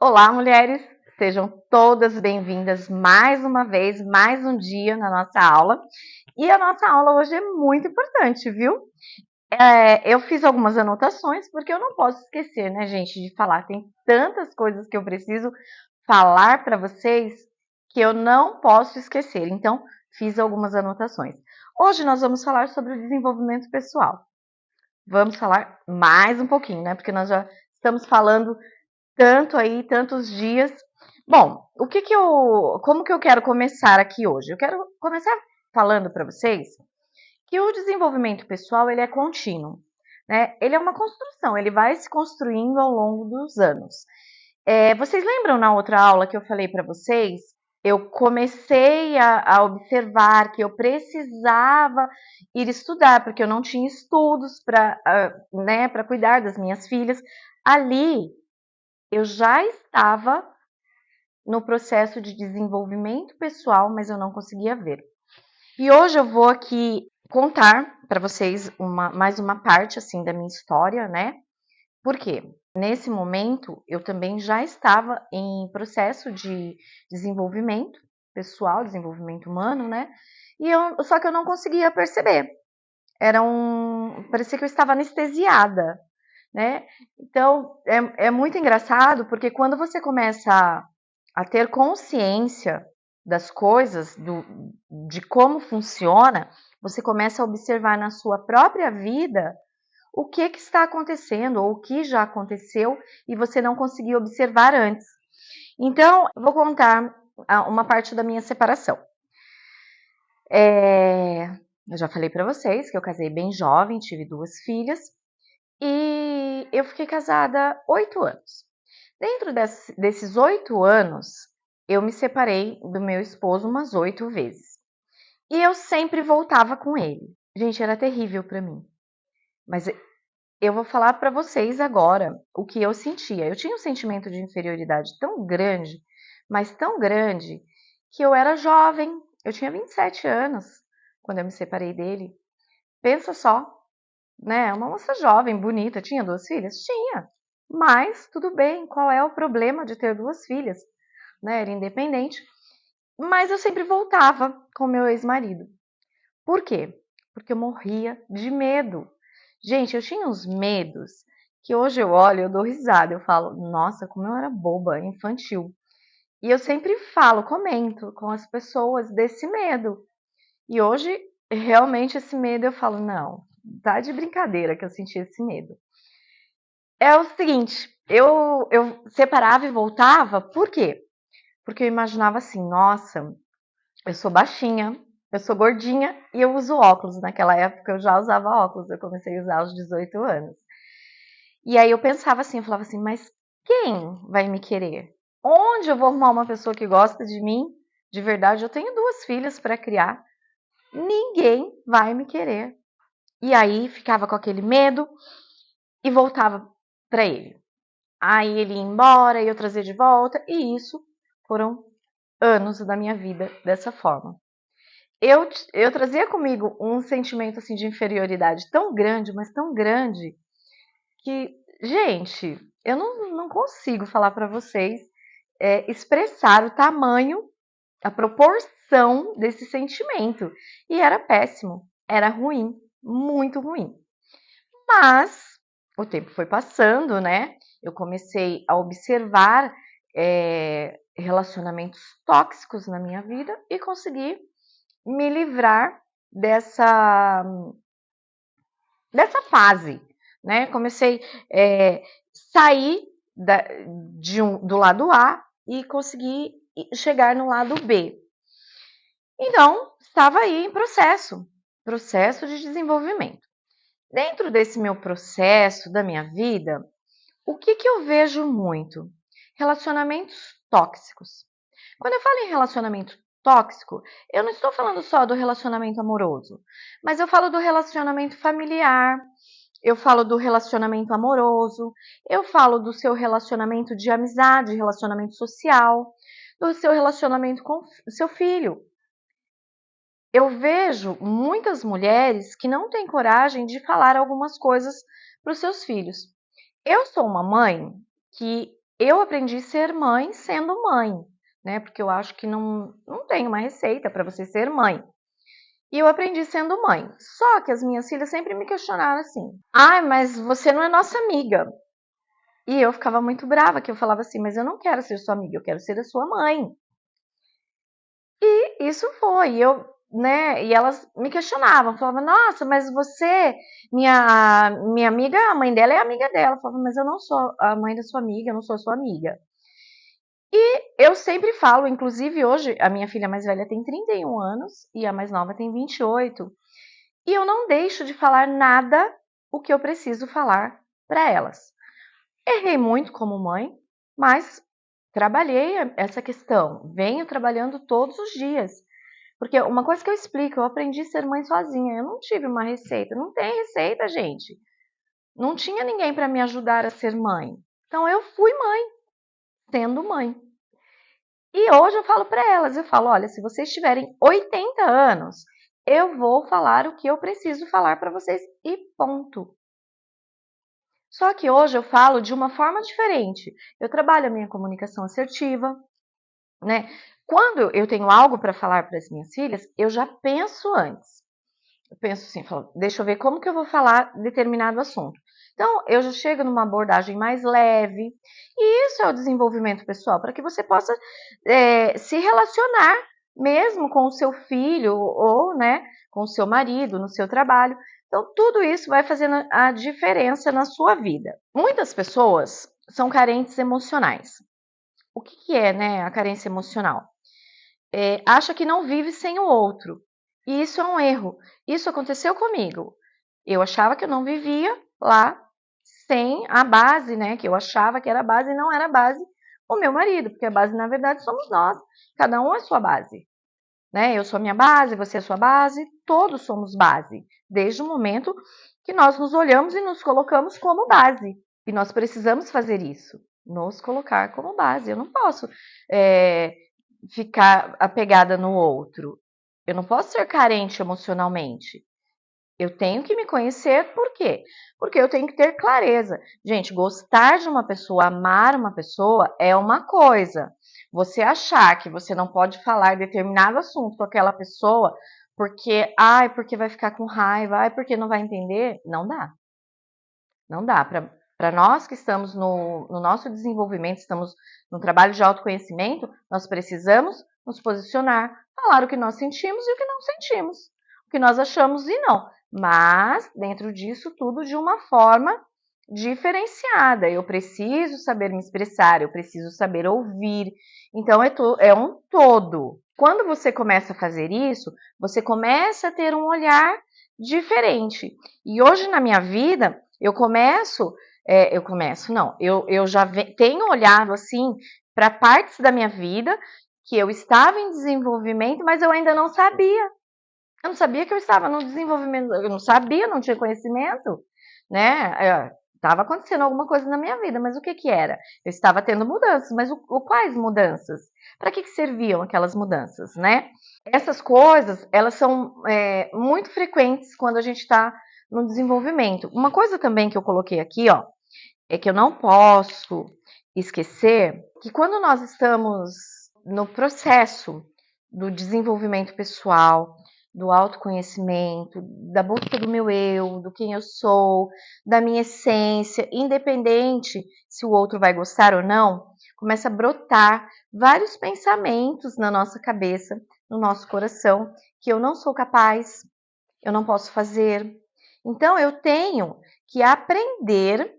Olá, mulheres! Sejam todas bem-vindas mais uma vez, mais um dia na nossa aula. E a nossa aula hoje é muito importante, viu? Eu fiz algumas anotações, porque eu não posso esquecer, né, gente, de falar. Tem tantas coisas que eu preciso falar para vocês que eu não posso esquecer. Então, fiz algumas anotações. Hoje nós vamos falar sobre o desenvolvimento pessoal. Vamos falar mais um pouquinho, né? Porque nós já estamos falando tanto aí, tantos dias. Bom, como que eu quero começar aqui hoje? Eu quero começar falando para vocês que o desenvolvimento pessoal, ele é contínuo, né? Ele é uma construção, ele vai se construindo ao longo dos anos. Vocês lembram na outra aula que eu falei para vocês? Eu comecei a observar que eu precisava ir estudar, porque eu não tinha estudos para né, para cuidar das minhas filhas. Ali eu já estava no processo de desenvolvimento pessoal, mas eu não conseguia ver. E hoje eu vou aqui contar para vocês mais uma parte assim da minha história, né? Por quê? Nesse momento eu também já estava em processo de desenvolvimento pessoal, desenvolvimento humano, né? Só que eu não conseguia perceber. Parecia que eu estava anestesiada, né? Então é muito engraçado porque quando você começa a ter consciência das coisas, de como funciona, você começa a observar na sua própria vida o que está acontecendo ou o que já aconteceu e você não conseguiu observar antes. Então, eu vou contar uma parte da minha separação. Eu já falei para vocês que eu casei bem jovem, tive 2 filhas e eu fiquei casada 8 anos. Dentro desses 8 anos, eu me separei do meu esposo umas 8 vezes. E eu sempre voltava com ele. Gente, era terrível para mim. Mas eu vou falar para vocês agora o que eu sentia. Eu tinha um sentimento de inferioridade tão grande, mas tão grande, que eu era jovem. Eu tinha 27 anos quando eu me separei dele. Pensa só, né? Uma moça jovem, bonita. Tinha 2 filhas? Tinha. Mas tudo bem, qual é o problema de ter 2 filhas? Né? Era independente. Mas eu sempre voltava com meu ex-marido. Por quê? Porque eu morria de medo. Gente, eu tinha uns medos que hoje eu olho, eu dou risada, eu falo, nossa, como eu era boba, infantil. E eu sempre falo, comento com as pessoas desse medo. E hoje, realmente, esse medo eu falo, não, tá de brincadeira que eu senti esse medo. É o seguinte, eu separava e voltava, por quê? Porque eu imaginava assim, nossa, eu sou baixinha, eu sou gordinha e eu uso óculos. Naquela época eu já usava óculos, eu comecei a usar aos 18 anos. E aí eu pensava assim, eu falava assim, mas quem vai me querer? Onde eu vou arrumar uma pessoa que gosta de mim? De verdade, eu tenho 2 filhas para criar. Ninguém vai me querer. E aí ficava com aquele medo e voltava para ele. Aí ele ia embora e eu trazia de volta. E isso foram anos da minha vida dessa forma. Eu trazia comigo um sentimento assim de inferioridade tão grande, mas tão grande, que, gente, eu não consigo falar para vocês expressar o tamanho, a proporção desse sentimento. E era péssimo, era ruim, muito ruim. Mas o tempo foi passando, né? Eu comecei a observar relacionamentos tóxicos na minha vida e consegui me livrar dessa fase, né? Comecei a sair do lado A e conseguir chegar no lado B. Então, estava aí em processo de desenvolvimento. Dentro desse meu processo, da minha vida, o que eu vejo muito? Relacionamentos tóxicos. Quando eu falo em relacionamento tóxico, eu não estou falando só do relacionamento amoroso, mas eu falo do relacionamento familiar, eu falo do relacionamento amoroso, eu falo do seu relacionamento de amizade, relacionamento social, do seu relacionamento com o seu filho. Eu vejo muitas mulheres que não têm coragem de falar algumas coisas para os seus filhos. Eu sou uma mãe que eu aprendi a ser mãe sendo mãe, né? Porque eu acho que não tem uma receita para você ser mãe. E eu aprendi sendo mãe. Só que as minhas filhas sempre me questionaram assim: ai, mas você não é nossa amiga. E eu ficava muito brava, que eu falava assim: mas eu não quero ser sua amiga, eu quero ser a sua mãe. E isso foi, né? E elas me questionavam, falavam: nossa, mas você, minha amiga, a mãe dela é amiga dela. Eu falava: mas eu não sou a mãe da sua amiga, eu não sou sua amiga. Eu sempre falo, inclusive hoje, a minha filha mais velha tem 31 anos e a mais nova tem 28. E eu não deixo de falar nada o que eu preciso falar para elas. Errei muito como mãe, mas trabalhei essa questão. Venho trabalhando todos os dias. Porque uma coisa que eu explico, eu aprendi a ser mãe sozinha. Eu não tive uma receita. Não tem receita, gente. Não tinha ninguém para me ajudar a ser mãe. Então eu fui mãe, sendo mãe. E hoje eu falo para elas, eu falo, olha, se vocês tiverem 80 anos, eu vou falar o que eu preciso falar para vocês e ponto. Só que hoje eu falo de uma forma diferente. Eu trabalho a minha comunicação assertiva, né? Quando eu tenho algo para falar para as minhas filhas, eu já penso antes. Eu penso assim, falo, deixa eu ver como que eu vou falar determinado assunto. Então, eu já chego numa abordagem mais leve, e isso é o desenvolvimento pessoal, para que você possa se relacionar mesmo com o seu filho ou, né, com o seu marido, no seu trabalho. Então, tudo isso vai fazendo a diferença na sua vida. Muitas pessoas são carentes emocionais. O que é, né, a carência emocional? Acha que não vive sem o outro. E isso é um erro. Isso aconteceu comigo. Eu achava que eu não vivia lá sem a base, né? Que eu achava que era a base e não era a base o meu marido, porque a base, na verdade, somos nós. Cada um é sua base. Né? Eu sou a minha base, você é a sua base, todos somos base. Desde o momento que nós nos olhamos e nos colocamos como base. E nós precisamos fazer isso. Nos colocar como base. Eu não posso ficar apegada no outro. Eu não posso ser carente emocionalmente. Eu tenho que me conhecer, por quê? Porque eu tenho que ter clareza. Gente, gostar de uma pessoa, amar uma pessoa é uma coisa. Você achar que você não pode falar determinado assunto com aquela pessoa porque vai ficar com raiva, porque não vai entender, não dá. Não dá. Para nós que estamos no nosso desenvolvimento, estamos no trabalho de autoconhecimento, nós precisamos nos posicionar, falar o que nós sentimos e o que não sentimos, o que nós achamos e não. Mas, dentro disso tudo, de uma forma diferenciada. Eu preciso saber me expressar, eu preciso saber ouvir. Então, é um todo. Quando você começa a fazer isso, você começa a ter um olhar diferente. E hoje na minha vida, eu já tenho olhado assim para partes da minha vida que eu estava em desenvolvimento, mas eu ainda não sabia. Eu não sabia que eu estava no desenvolvimento, eu não sabia, não tinha conhecimento, né? Estava acontecendo alguma coisa na minha vida, mas o que era? Eu estava tendo mudanças, mas quais mudanças? Para que serviam aquelas mudanças, né? Essas coisas, elas são muito frequentes quando a gente está no desenvolvimento. Uma coisa também que eu coloquei aqui, ó, é que eu não posso esquecer que quando nós estamos no processo do desenvolvimento pessoal, do autoconhecimento, da busca do meu eu, do quem eu sou, da minha essência, independente se o outro vai gostar ou não, começa a brotar vários pensamentos na nossa cabeça, no nosso coração, que eu não sou capaz, eu não posso fazer. Então eu tenho que aprender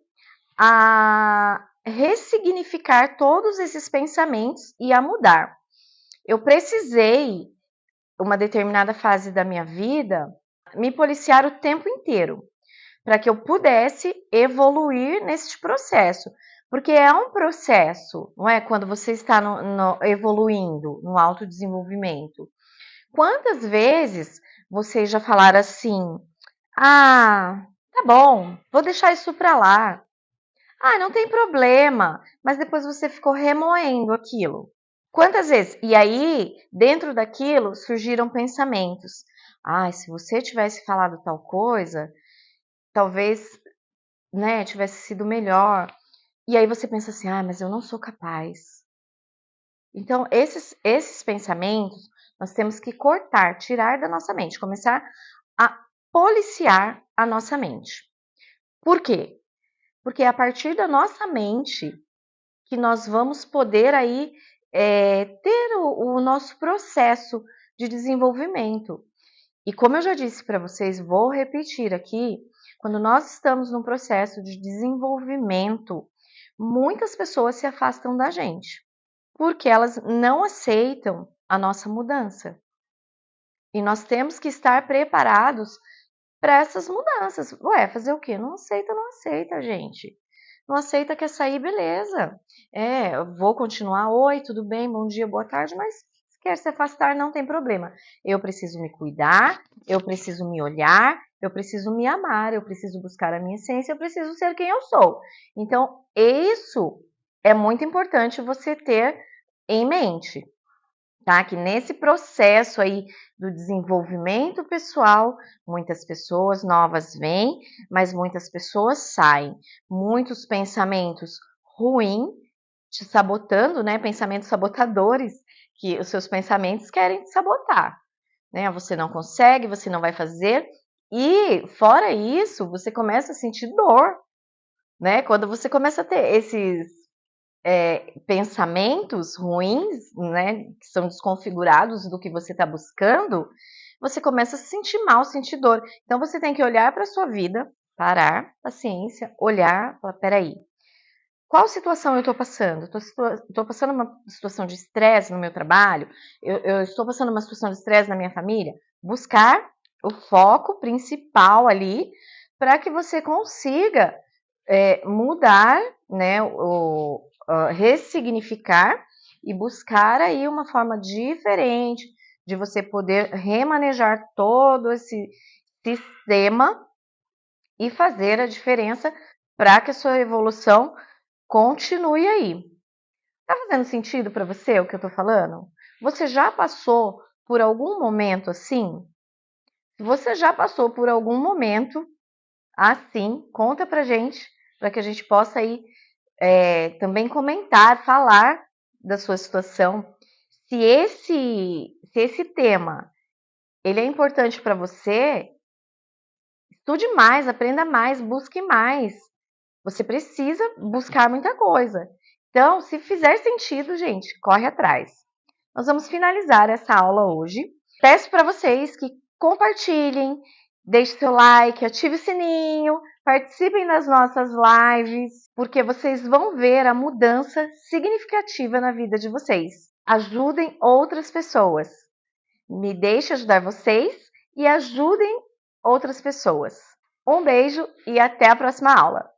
a ressignificar todos esses pensamentos e a mudar. Eu precisei, uma determinada fase da minha vida, me policiar o tempo inteiro, para que eu pudesse evoluir nesse processo. Porque é um processo, não é? Quando você está evoluindo, no autodesenvolvimento. Quantas vezes vocês já falaram assim: ah, tá bom, vou deixar isso para lá. Ah, não tem problema. Mas depois você ficou remoendo aquilo. Quantas vezes? E aí, dentro daquilo, surgiram pensamentos. Ah, se você tivesse falado tal coisa, talvez, né, tivesse sido melhor. E aí você pensa assim, mas eu não sou capaz. Então, esses pensamentos nós temos que cortar, tirar da nossa mente, começar a policiar a nossa mente. Por quê? Porque é a partir da nossa mente que nós vamos poder aí ter o nosso processo de desenvolvimento. E como eu já disse para vocês, vou repetir aqui, quando nós estamos num processo de desenvolvimento, muitas pessoas se afastam da gente, porque elas não aceitam a nossa mudança. E nós temos que estar preparados para essas mudanças. Ué, fazer o quê? Não aceita, gente. Não aceita, quer sair, beleza. Eu vou continuar, oi, tudo bem, bom dia, boa tarde, mas se quer se afastar, não tem problema. Eu preciso me cuidar, eu preciso me olhar, eu preciso me amar, eu preciso buscar a minha essência, eu preciso ser quem eu sou. Então, isso é muito importante você ter em mente, tá? Que nesse processo aí do desenvolvimento pessoal, muitas pessoas novas vêm, mas muitas pessoas saem. Muitos pensamentos ruins te sabotando, né? Pensamentos sabotadores, que os seus pensamentos querem te sabotar, né? Você não consegue, você não vai fazer. E fora isso, você começa a sentir dor, né? Quando você começa a ter esses pensamentos ruins, né, que são desconfigurados do que você está buscando, você começa a se sentir mal, sentir dor. Então você tem que olhar para a sua vida, parar, paciência, olhar, falar, peraí, qual situação eu estou passando? Estou passando uma situação de estresse no meu trabalho? Eu estou passando uma situação de estresse na minha família? Buscar o foco principal ali para que você consiga mudar, né, ressignificar e buscar aí uma forma diferente de você poder remanejar todo esse sistema e fazer a diferença para que a sua evolução continue aí. Tá fazendo sentido para você o que eu tô falando? Você já passou por algum momento assim? Se você já passou por algum momento assim, conta pra gente, para que a gente possa aí também comentar, falar da sua situação. Se esse tema ele é importante para você, estude mais, aprenda mais, busque mais. Você precisa buscar muita coisa. Então, se fizer sentido, gente, corre atrás. Nós vamos finalizar essa aula hoje. Peço para vocês que compartilhem, deixe seu like, ative o sininho, participem das nossas lives, porque vocês vão ver a mudança significativa na vida de vocês. Ajudem outras pessoas. Me deixe ajudar vocês e ajudem outras pessoas. Um beijo e até a próxima aula!